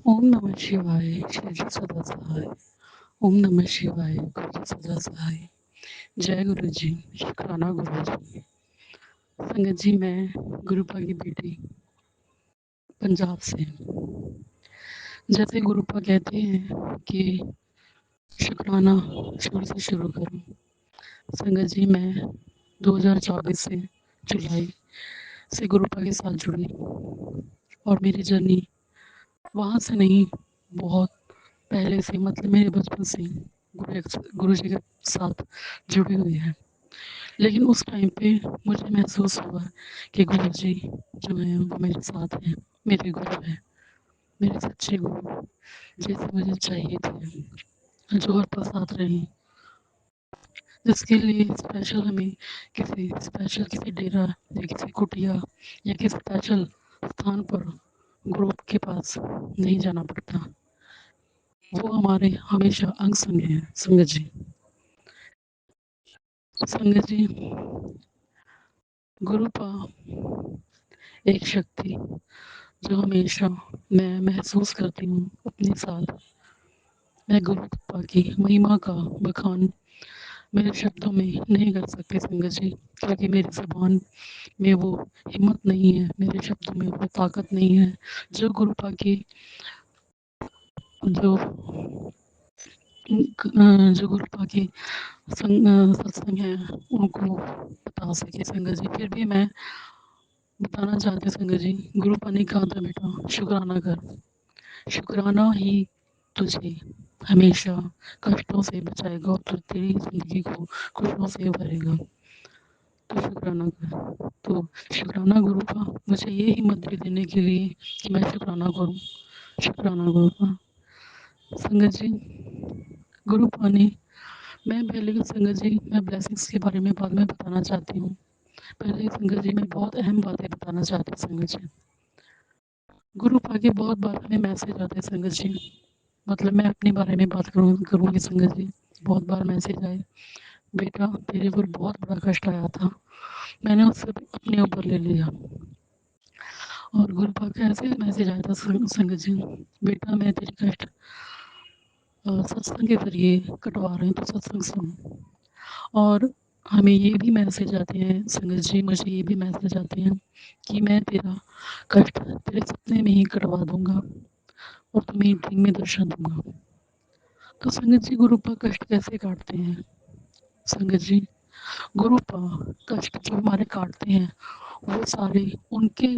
ओम नमः शिवाय श्री जी सदा सहाय। ओम नमः शिवाय गुरु जी सदा सहाय। जय गुरु जी। शुक्राना गुरु जी। संगत जी, मैं गुरुपा की बेटी पंजाब से। जैसे गुरुपा कहते हैं कि शुक्राना शुरू से शुरू करूं। संगत जी, मैं 2024 से जुलाई से गुरुपा के साथ जुड़ी और मेरी जर्नी वहाँ से नहीं, बहुत पहले से, मतलब मेरे बचपन से गुरु जी के साथ जुड़ी हुई है। लेकिन उस टाइम पे मुझे महसूस हुआ कि गुरु जी जो हैं वो मेरे साथ हैं, मेरे गुरु हैं, मेरे सच्चे गुरु जैसे मुझे चाहिए थे, जो हर पल साथ रहे। जिसके लिए स्पेशल हमें किसी डेरा या किसी कुटिया या किसी स्पेशल स्थान पर गुरु के पास नहीं जाना पड़ता। वो हमारे हमेशा अंग संग हैं। संगत जी, संगत जी, गुरुपा एक शक्ति जो हमेशा मैं महसूस करती हूँ अपने साथ। मैं गुरुपा की महिमा का बखान मेरे शब्दों में नहीं कर सकती संगत जी, क्योंकि मेरी जुबान में वो हिम्मत नहीं है, मेरे शब्दों में वो ताकत नहीं है जो गुरुपा की जो जो गुरुपा की सत्संग है उनको बता सके। संगत जी, फिर भी मैं बताना चाहती हूँ संगत जी, गुरुपा ने कहा था बेटा शुक्राना कर। शुक्राना ही तुझे हमेशा कष्टों से बचाएगा और तो तेरी जिंदगी को खुशियों से भरेगा। तो शुक्राना कर। तो शुक्राना गुरु का, मुझे ये हिम्मत भी देने के लिए कि मैं शुक्राना करूँ। शुक्राना गुरु का। संगत जी, गुरु पानी, मैं पहले की संगत जी, मैं ब्लेसिंग्स के बारे में बाद में बताना चाहती हूँ। पहले संगत जी, मैं बहुत अहम बातें बताना चाहती हूँ संगत जी। गुरु पा के बहुत बार हमें मैसेज आते हैं संगत जी, मतलब मैं अपने बारे में बात करूँगी संगत जी। बहुत बार मैसेज आए, बेटा तेरे ऊपर बहुत बड़ा कष्ट आया था, मैंने उससे अपने ऊपर ले लिया। और गुरु पाक का ऐसे मैसेज आया था संगत जी, बेटा मैं तेरी कष्ट सत्संग के जरिए कटवा रहे हैं, तो सत्संग सुन। और हमें ये भी मैसेज आते हैं संगत जी, मुझे ये भी मैसेज आते हैं कि मैं तेरा कष्ट तेरे सपने में ही कटवा दूंगा और तुम्हें ड्रीम में दर्शन दूंगा। तो संगत जी, गुरुपा कष्ट कैसे काटते हैं? संगत जी, गुरुपा कष्ट जो हमारे काटते हैं वो सारे उनके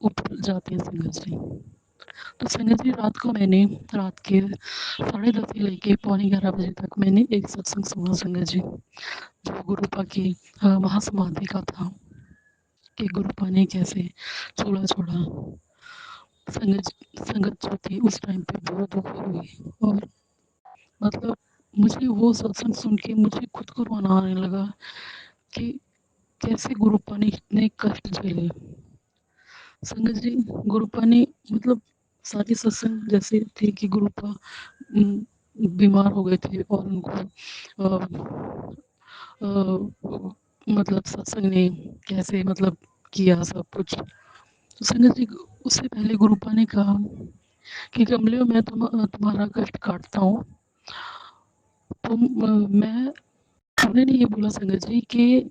ऊपर जाते हैं संगत जी। तो संगत जी, रात को मैंने रात के 10:30 से लेके पौने 11 बजे तक मैंने एक सत्संग सुना संगत जी, जो गुरुपा की महासमाधि का था कि गुरुपा ने कैसे चूल्हा छोड़ा। संगत संगत जो थी उस टाइम पे बहुत दुख हुई। और मतलब मुझे वो सत्संग सुन के मुझे खुद को रोना आने लगा कि कैसे गुरुपा ने इतने कष्ट झेले। संगत जी, गुरुपा ने मतलब सारे सत्संग जैसे थे कि गुरुपा बीमार हो गए थे और उनको अ, मतलब सत्संग ने कैसे मतलब किया सब कुछ। तो संगत जी, उससे पहले गुरुपा ने कहा कि कमले, मैं तुम्हारा कष्ट काटता हूँ। मैं उन्होंने ये बोला संगत जी कि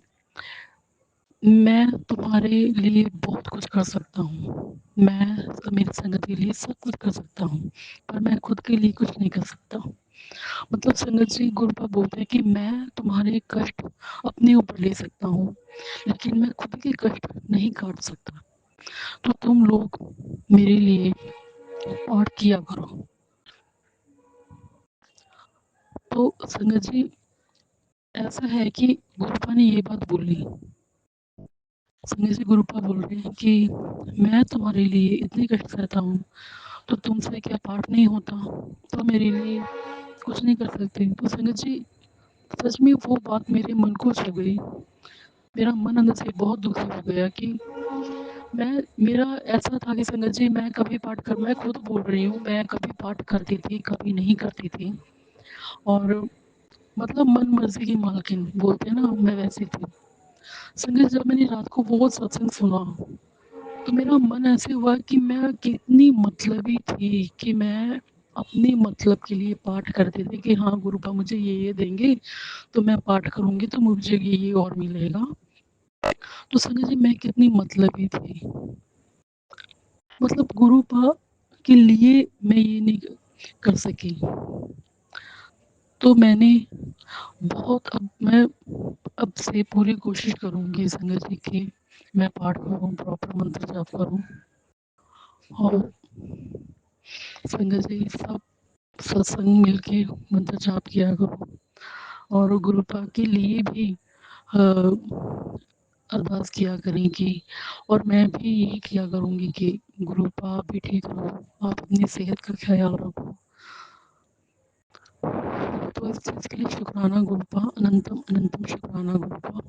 मैं तुम्हारे लिए बहुत कुछ कर सकता हूँ, मैं मेरी संगत के लिए सब कुछ कर सकता हूँ, पर मैं खुद के लिए कुछ नहीं कर सकता। मतलब संगत जी, गुरुपा बोलते हैं कि मैं तुम्हारे कष्ट अपने ऊपर ले सकता हूँ, लेकिन मैं खुद के कष्ट नहीं काट सकता। तो तुम लोग मेरे लिए पाठ किया करो। तो संगत जी, ऐसा है कि गुरुपा ने ये बात बोली। संगत जी, गुरुपा बोल रहे हैं कि मैं तुम्हारे लिए इतनी कष्ट सहता हूँ, तो तुमसे क्या पाठ नहीं होता? तो मेरे लिए कुछ नहीं कर सकते? तो संगत जी, सच में वो बात मेरे मन को छू गई। मेरा मन अंदर से बहुत दुखी हो गया कि मैं मेरा ऐसा था कि संगत जी, मैं खुद बोल रही हूँ, मैं कभी पाठ करती थी, कभी नहीं करती थी। और मतलब मन मर्जी की मालकिन बोलते हैं ना, मैं वैसी थी। संगत, जब मैंने रात को वो सत्संग सुना तो मेरा मन ऐसे हुआ कि मैं कितनी मतलबी थी कि मैं अपने मतलब के लिए पाठ करते थे कि हाँ गुरुपा मुझे ये देंगे तो मैं पाठ करूँगी तो मुझे ये और मिलेगा। तो संजय जी मैं कितनी मतलबी थी। मतलब गुरुपा के लिए मैं ये नहीं कर सकी। तो मैंने बहुत अब मैं अब से पूरी कोशिश करूँगी संगत जी की मैं पाठ करूँ, प्रॉपर मंत्र जाप करूँ और संगत जी सब सत्संग मिलके मंत्र जाप किया करो और गुरुपा के लिए भी अरदास किया करें कि और मैं भी यही किया करूँगी कि गुरुपा आप भी ठीक रहो, आप अपनी सेहत का ख्याल रखो। तो इस चीज़ के लिए शुक्राना गुरुपा, अनंतम अनंतम शुक्राना गुरुपा।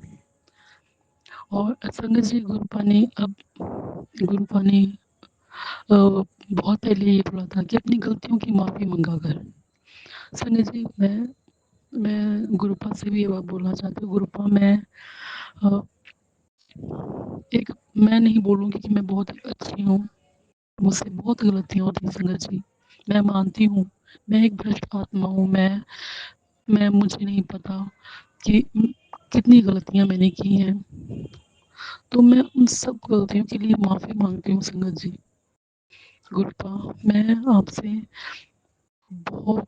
और संगत जी गुरुपा ने बहुत पहले ये बोला था कि अपनी गलतियों की माफ़ी मंगा कर। संगत जी मैं गुरुपा से भी ये बात बोलना चाहती हूँ। गुरुपा अ, एक मैं नहीं बोलूँगी कि मैं बहुत अच्छी हूँ, मुझसे बहुत गलतियाँ होती हैं संगत जी। मैं मानती हूँ, मैं एक भ्रष्ट आत्मा हूँ, मैं मुझे नहीं पता कि कितनी गलतियाँ मैंने की हैं। तो मैं उन सब गलतियों के लिए माफ़ी माँगती हूँ संगत जी। गुरुपा मैं आपसे बहुत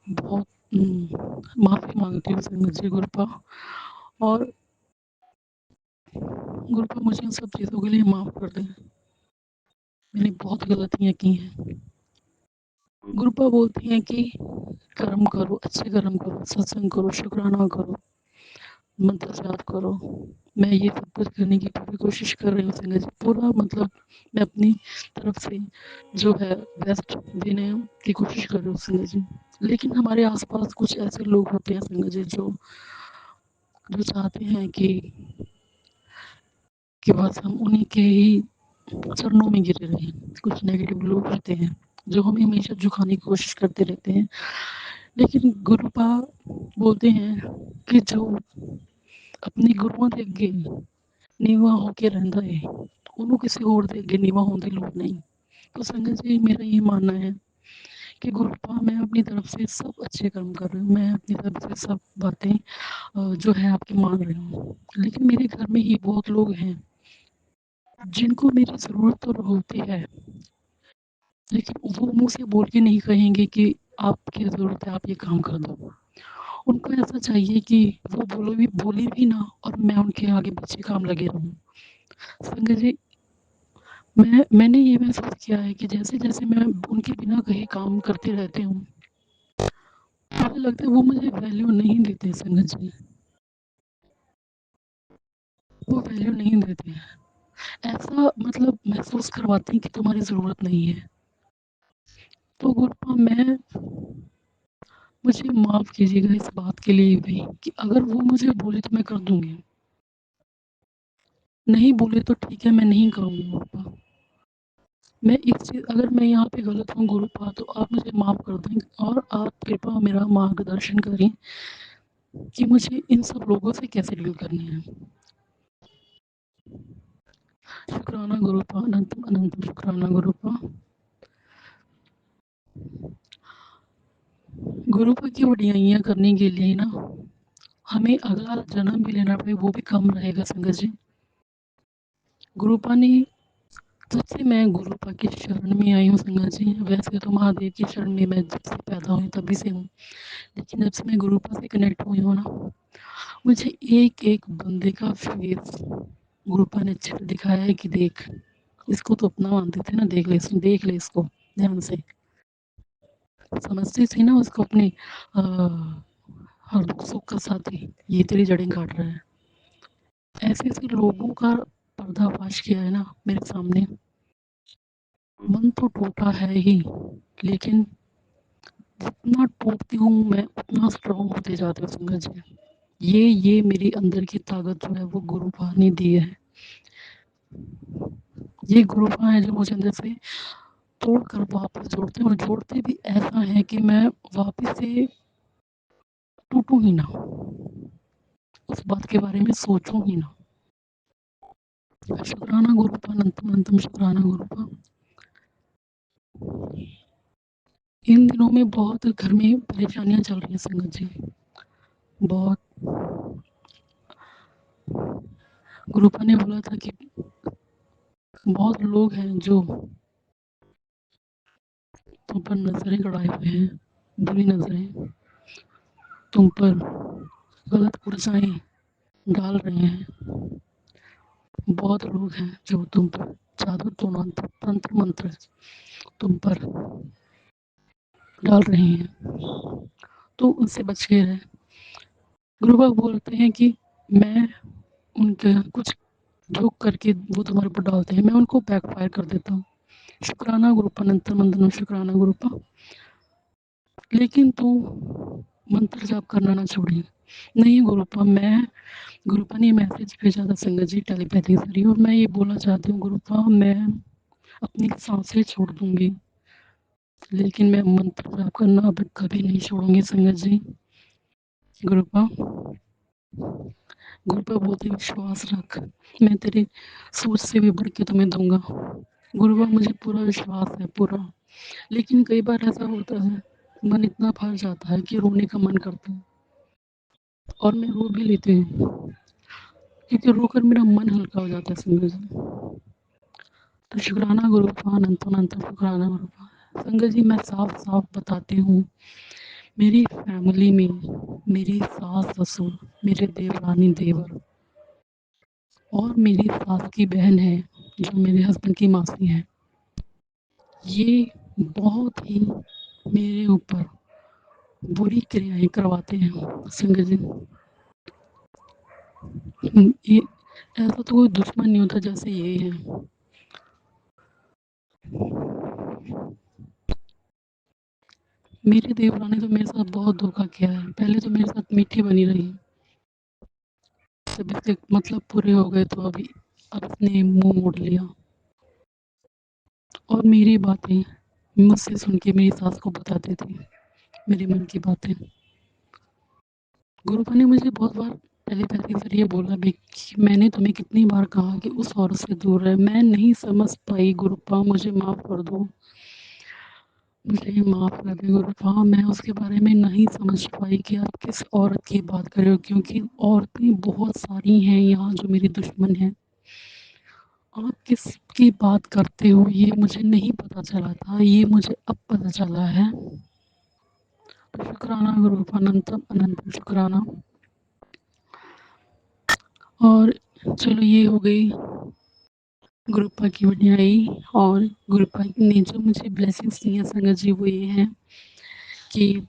माफ़ी माँगती हूँ संगत जी गुरुपा और गुरुपा मुझे इन सब चीज़ों के लिए माफ़ कर दें। मैंने बहुत गलतियाँ की हैं। गुरुपा बोलती हैं कि कर्म करो, अच्छे कर्म करो, सत्संग करो, शुक्राना करो, मंत्र जाप करो। मैं ये सब कुछ करने की पूरी कोशिश कर रही हूँ संगत जी। पूरा मतलब मैं अपनी तरफ से जो है बेस्ट देने की कोशिश कर रही हूँ संगत जी। लेकिन हमारे आस-पास कुछ ऐसे लोग होते हैं संगत जी जो जो चाहते हैं कि बस हम उन्हीं के ही चरणों में गिरे रहें। कुछ नेगेटिव लोग होते हैं जो हमें हमेशा झुकाने की कोशिश करते रहते हैं। लेकिन गुरुपा बोलते हैं कि जो अपने गुरुओं ਦੇ ਅੱਗੇ ਨੀਵਾਂ ਹੋ ਕੇ ਰਹਿੰਦਾ है ਉਹਨੂੰ किसी और ਦੇ ਅੱਗੇ ਨੀਵਾਂ होने की लोड़ नहीं। तो संगत जी मेरा ये मानना है कि गुरुपा मैं अपनी तरफ से सब अच्छे कर्म कर रही हूँ, मैं अपनी तरफ से सब बातें जो है आपकी मान रही हूँ। लेकिन मेरे घर में ही बहुत लोग हैं जिनको मेरी ज़रूरत तो होती है, लेकिन वो मुँह से बोल के नहीं कहेंगे कि आपकी ज़रूरत है, आप ये काम कर दो। उनको ऐसा चाहिए कि वो बोले भी ना और मैं उनके आगे पीछे काम लगे रहूँ। संगत जी मैंने ये महसूस किया है कि जैसे-जैसे मैं उनके बिना कहे काम करती रहती हूँ, मुझे लगता है वो मुझे वैल्यू नहीं देते संगत जी, वो वैल्यू नहीं देते हैं। ऐसा मतलब महसूस करवाते हैं कि तुम्हारी ज़रूरत नहीं है। तो गुरुपा मुझे माफ़ कीजिएगा इस बात के लिए भी कि अगर वो मुझे बोले तो मैं कर दूँगी, नहीं बोले तो ठीक है मैं नहीं करूँगी गुरुपा। मैं इस चीज़ अगर मैं यहाँ पे गलत हूँ गुरुपा तो आप मुझे माफ़ कर दें और आप कृपया मेरा मार्गदर्शन करें कि मुझे इन सब लोगों से कैसे डील करनी है। शुक्राना गुरुपा, अनंतम अनंतम शुक्राना गुरुपा। गुरुपा की वडियाइयाँ करने के लिए ना हमें अगला जन्म भी लेना पड़े वो भी कम रहेगा संगत जी। गुरुपा ने जब से मैं गुरुपा की शरण में आई हूँ संगत जी, वैसे तो महादेव की शरण में मैं जब से पैदा हुई तभी से हूँ। लेकिन जब से मैं गुरुपा से कनेक्ट हुई हूँ ना, मुझे एक-एक बंदे का फेस गुरुपा ने दिखाया है कि देख, इसको तो अपना मानते थे ना, देख ले इसको ध्यान से। समझती थी ना उसको अपने अ, हर दुख-सुख का साथी, ये तेरी जड़ें काट रहा है। ऐसे-ऐसे लोगों का पर्दाफ़ाश किया है ना मेरे सामने, मन तो टूटा है ही, लेकिन जितना टूटती हूँ मैं उतना स्ट्रॉन्ग होते जाती हूँ संगत जी। ये मेरे अंदर की ताकत जो है वो गुरुपा ने दी है। ये गुरुपा है जो मुझे अंदर से तोड़कर वापस जोड़ते हैं और जोड़ते भी ऐसा है कि मैं वापस से टूटूँ ही ना, उस बात के बारे में सोचूँ ही ना। शुक्राना गुरुपा अनंतम अनंतम शुक्राना गुरुपा। इन दिनों में बहुत घर में परेशानियां चल रही हैं संगत जी। बहुत गुरुपा ने बोला था कि बहुत लोग हैं जो तुम पर नजरें गड़ाए हुए हैं, बुरी नजरें तुम पर गलत ऊर्जाएं डाल रहे हैं। बहुत लोग हैं जो तुम पर जादू टोना तंत्र मंत्र तुम पर डाल रहे हैं, तो उनसे बच के रहे। गुरु बाबा बोलते हैं कि मैं उनके कुछ जो करके वो तुम्हारे ऊपर डालते हैं, मैं उनको बैकफायर कर देता हूँ। शुक्राना गुरुपा अनंतर मंदनम शुक्राना गुरुपा। लेकिन तू मंत्र जाप करना ना छोड़ी। नहीं गुरुपा, मैं गुरुपा ने मैसेज भेजा था संगत जी टेलीपैथी से, और मैं ये बोलना चाहती हूँ गुरुपा, मैं अपनी सांसें छोड़ दूंगी लेकिन मैं मंत्र जाप करना अब कभी नहीं छोड़ूंगी संगत जी। गुरुपा गुरुपा बोलते विश्वास रख, मैं तेरी सोच से भी बढ़ के तुम्हें दूंगा। गुरुपा मुझे पूरा विश्वास है पूरा, लेकिन कई बार ऐसा होता है मन इतना भर जाता है कि रोने का मन करता है, और मैं रो भी लेती हूँ क्योंकि रोकर मेरा मन हल्का हो जाता है संगत जी। तो शुक्राना गुरुपा अनंत अनंत शुक्राना गुरुपा। संगत जी मैं साफ साफ बताती हूँ, मेरी फैमिली में मेरी सास ससुर, मेरे देवरानी देवर और मेरी सास की बहन है जो मेरे हस्बैंड की मासी है, ये बहुत ही मेरे ऊपर बुरी क्रियाएं करवाते हैं संगत जी। ये ऐसा तो कोई दुश्मन नहीं होता जैसे ये है। मेरे देवरानी ने तो मेरे साथ बहुत धोखा किया है, पहले तो मेरे साथ मीठी बनी रही, जब इसके मतलब पूरे हो गए तो अभी अब इसने मुंह मोड़ लिया, और मेरी बातें मुझसे सुन के मेरी सास को बताते थे मेरे मन की बातें। गुरुपा ने मुझे बहुत बार टेलीपैथी के जरिए बोला भी कि मैंने तुम्हें कितनी बार कहा कि उस औरत से दूर रहे, मैं नहीं समझ पाई गुरुपा, मुझे माफ़ कर दो, मुझे माफ़ कर दे गुरुपा, मैं उसके बारे में नहीं समझ पाई कि आप किस औरत की बात कर रहे हो, क्योंकि औरतें बहुत सारी हैं यहाँ जो मेरी दुश्मन हैं। आप किसकी बात करते हो ये मुझे नहीं पता चला था, ये मुझे अब पता चला है। तो शुक्राना गुरुपा अनंतम अनंतम शुक्राना। और चलो ये हो गई गुरुपा की वडियाई, और गुरुपा ने जो मुझे ब्लेसिंग्स दी हैं संगत जी वो ये हैं कि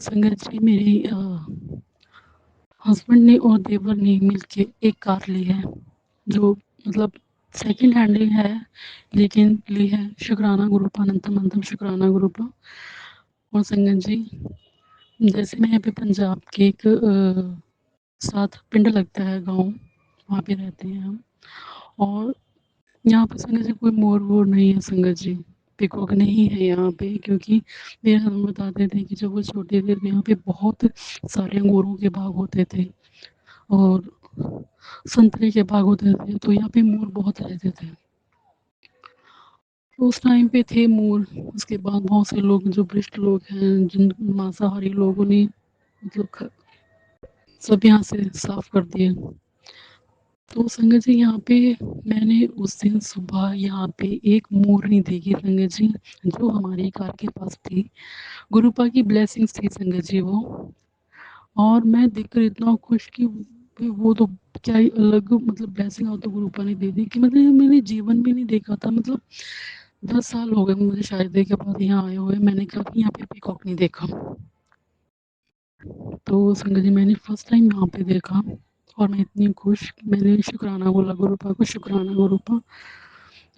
संगत जी मेरे हस्बैंड ने और देवर ने मिलके एक कार ली है, जो मतलब सेकंड हैंड ही है लेकिन ली है। शुक्राना गुरुपा अनंतम अनंतम शुक्राना गुरुपा। और संगत जी जैसे मैं यहाँ पे पंजाब के एक साथ पिंड लगता है गांव, वहाँ पे रहते हैं हम, और यहाँ पे संगत जी कोई मोर वोर नहीं है संगत जी, पिकॉक नहीं है यहाँ पे, क्योंकि मेरे हस्बैंड बताते थे कि जब वो छोटे थे तो यहाँ पे बहुत सारे अंगूरों के बाग होते थे और संतरे के बाग होते थे, तो यहाँ पे मोर बहुत रहते थे। तो उस टाइम पे थे मोर, उसके बाद बहुत से लोग जो भ्रष्ट लोग हैं, जिन मांसाहारी लोगों ने मतलब सब यहाँ से साफ कर दिए। तो संगत जी यहाँ पे मैंने उस दिन सुबह यहाँ पे एक मोरनी देखी संगत जी, जो हमारी कार के पास थी। गुरुपा की ब्लेसिंग्स थी संगत जी वो, और मैं देखकर इतना खुश कि भाई वो तो क्या ही अलग मतलब ब्लेसिंग हो तो गुरुपा ने दे दी कि मतलब ये मैंने जीवन में नहीं देखा था। मतलब 10 साल हो गए मुझे शायद के बाद यहाँ आए हुए, मैंने कभी यहाँ पे पीकॉक नहीं देखा। तो संगत जी मैंने फर्स्ट टाइम यहाँ पे देखा, और मैं इतनी खुश, मैंने शुक्राना बोला गुरुपा को, शुक्राना गुरुपा।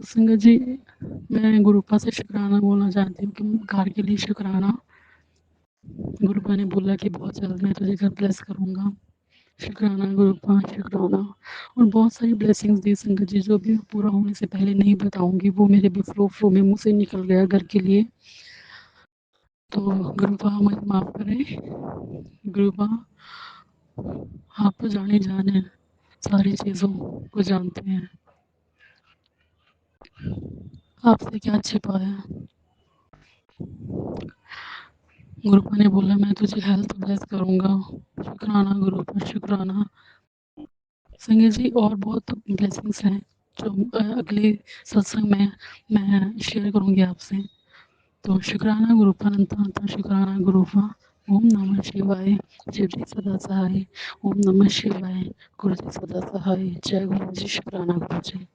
तो संगत जी मैं गुरुपा से शुक्राना बोलना चाहती हूँ कि कार के लिए शुक्राना। गुरुपा ने बोला कि बहुत जल्द मैं तुझे घर ब्लेस करूँगा। शुक्राना गुरुपा शुक्राना। और बहुत सारी ब्लेसिंग्स दी संगत जी, जो भी पूरा होने से पहले नहीं बताऊँगी, वो मेरे भी फ्लो फ्लो में मुँह से निकल गया घर के लिए। तो गुरुपा मुझे माफ़ करें गुरुपा, आप तो जान हैं, सारी चीज़ों को जानते हैं। आपसे क्या छिपा है? गुरुपा ने बोला, मैं तुझे हेल्थ ब्लेस करूँगा। शुक्राना गुरुपा, शुक्राना। संजय जी, और बहुत ब्लेसिंग्स हैं जो अगले सत्संग में मैं शेयर करूँगी आपसे। तो शुक्राना गुरुपा, अनंत शुक्राना गुरुपा। ओम नमः शिवाय। शिव जी सदा सहाय। ओम नमः शिवाय। गुरु जी सदा सहाय। जय गुरु जी, शुक्राना गुरु जी।